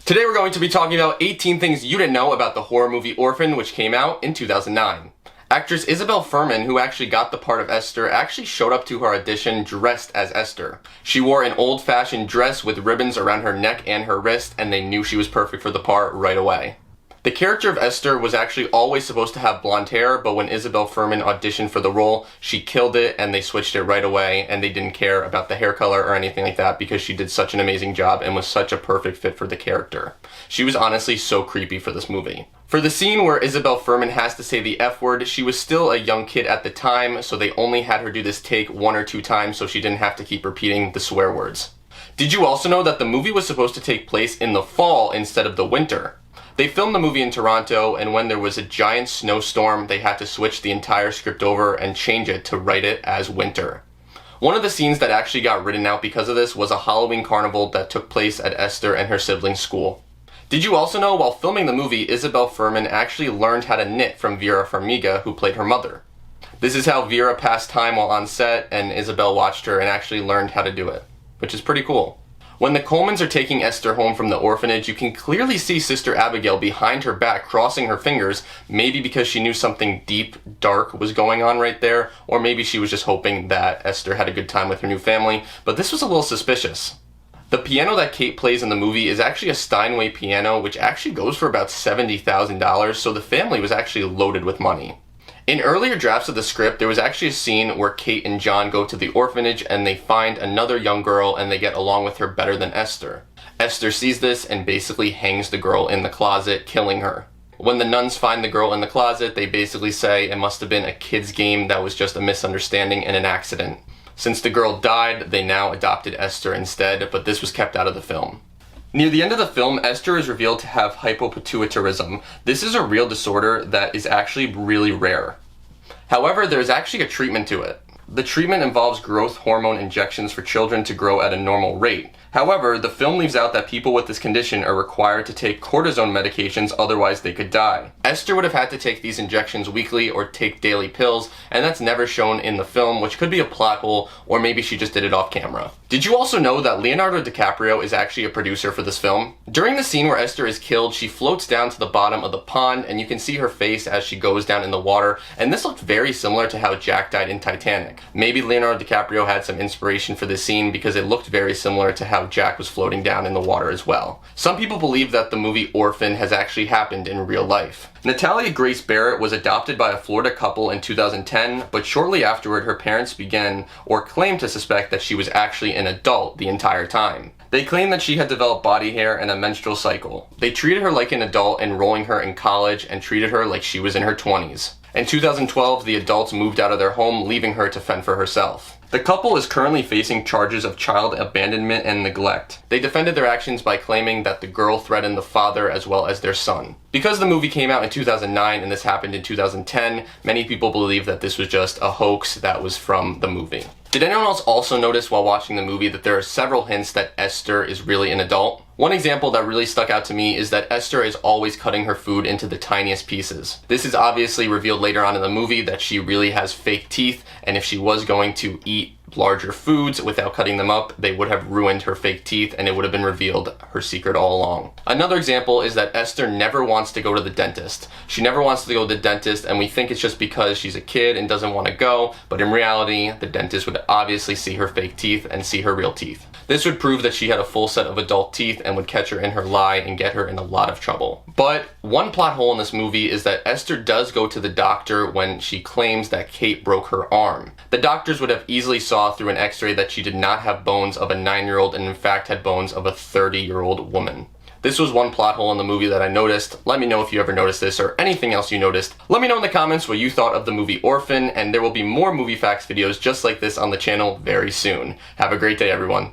Today we're going to be talking about 18 things you didn't know about the horror movie Orphan, which came out in 2009. Actress Isabelle Fuhrman, who actually got the part of Esther, actually showed up to her audition dressed as Esther. She wore an old-fashioned dress with ribbons around her neck and her wrist, and they knew she was perfect for the part right away. The character of Esther was actually always supposed to have blonde hair, but when Isabelle Fuhrman auditioned for the role, she killed it and they switched it right away, and they didn't care about the hair color or anything like that because she did such an amazing job and was such a perfect fit for the character. She was honestly so creepy for this movie. For the scene where Isabelle Fuhrman has to say the F word, she was still a young kid at the time, so they only had her do this take 1 or 2 times so she didn't have to keep repeating the swear words. Did you also know that the movie was supposed to take place in the fall instead of the winter? They filmed the movie in Toronto, and when there was a giant snowstorm, they had to switch the entire script over and change it to write it as winter. One of the scenes that actually got written out because of this was a Halloween carnival that took place at Esther and her siblings' school. Did you also know while filming the movie, Isabelle Fuhrman actually learned how to knit from Vera Farmiga, who played her mother? This is how Vera passed time while on set, and Isabelle watched her and actually learned how to do it, which is pretty cool. When the Colemans are taking Esther home from the orphanage, you can clearly see Sister Abigail behind her back crossing her fingers, maybe because she knew something deep, dark was going on right there, or maybe she was just hoping that Esther had a good time with her new family, but this was a little suspicious. The piano that Kate plays in the movie is actually a Steinway piano, which actually goes for about $70,000, so the family was actually loaded with money. In earlier drafts of the script, there was actually a scene where Kate and John go to the orphanage and they find another young girl and they get along with her better than Esther. Esther sees this and basically hangs the girl in the closet, killing her. When the nuns find the girl in the closet, they basically say it must have been a kid's game that was just a misunderstanding and an accident. Since the girl died, they now adopted Esther instead, but this was kept out of the film. Near the end of the film, Esther is revealed to have Hypopituitarism. This is a real disorder that is actually really rare. However, there is actually a treatment to it. The treatment involves growth hormone injections for children to grow at a normal rate. However, the film leaves out that people with this condition are required to take cortisone medications, otherwise they could die. Esther would have had to take these injections weekly or take daily pills, and that's never shown in the film, which could be a plot hole, or maybe she just did it off camera. Did you also know that Leonardo DiCaprio is actually a producer for this film? During the scene where Esther is killed, she floats down to the bottom of the pond, and you can see her face as she goes down in the water, and this looked very similar to how Jack died in Titanic. Maybe Leonardo DiCaprio had some inspiration for this scene because it looked very similar to how Jack was floating down in the water as well. Some people believe that the movie Orphan has actually happened in real life. Natalia Grace Barrett was adopted by a Florida couple in 2010, but shortly afterward her parents began or claimed to suspect that she was actually an adult the entire time. They claimed that she had developed body hair and a menstrual cycle. They treated her like an adult, enrolling her in college, and treated her like she was in her 20s. In 2012, the adults moved out of their home, leaving her to fend for herself. The couple is currently facing charges of child abandonment and neglect. They defended their actions by claiming that the girl threatened the father as well as their son. Because the movie came out in 2009 and this happened in 2010, many people believe that this was just a hoax that was from the movie. Did anyone else also notice while watching the movie that there are several hints that Esther is really an adult? One example that really stuck out to me is that Esther is always cutting her food into the tiniest pieces. This is obviously revealed later on in the movie that she really has fake teeth, and if she was going to eat larger foods without cutting them up, they would have ruined her fake teeth and it would have been revealed her secret all along. Another example is that Esther never wants to go to the dentist. She never wants to go to the dentist, and we think it's just because she's a kid and doesn't want to go, but in reality, the dentist would obviously see her fake teeth and see her real teeth. This would prove that she had a full set of adult teeth and would catch her in her lie and get her in a lot of trouble. But one plot hole in this movie is that Esther does go to the doctor when she claims that Kate broke her arm. The doctors would have easily saw through an x-ray that she did not have bones of a 9-year-old and in fact had bones of a 30-year-old woman. This was one plot hole in the movie that I noticed. Let me know if you ever noticed this or anything else you noticed. Let me know in the comments what you thought of the movie Orphan, and there will be more movie facts videos just like this on the channel very soon. Have a great day, everyone.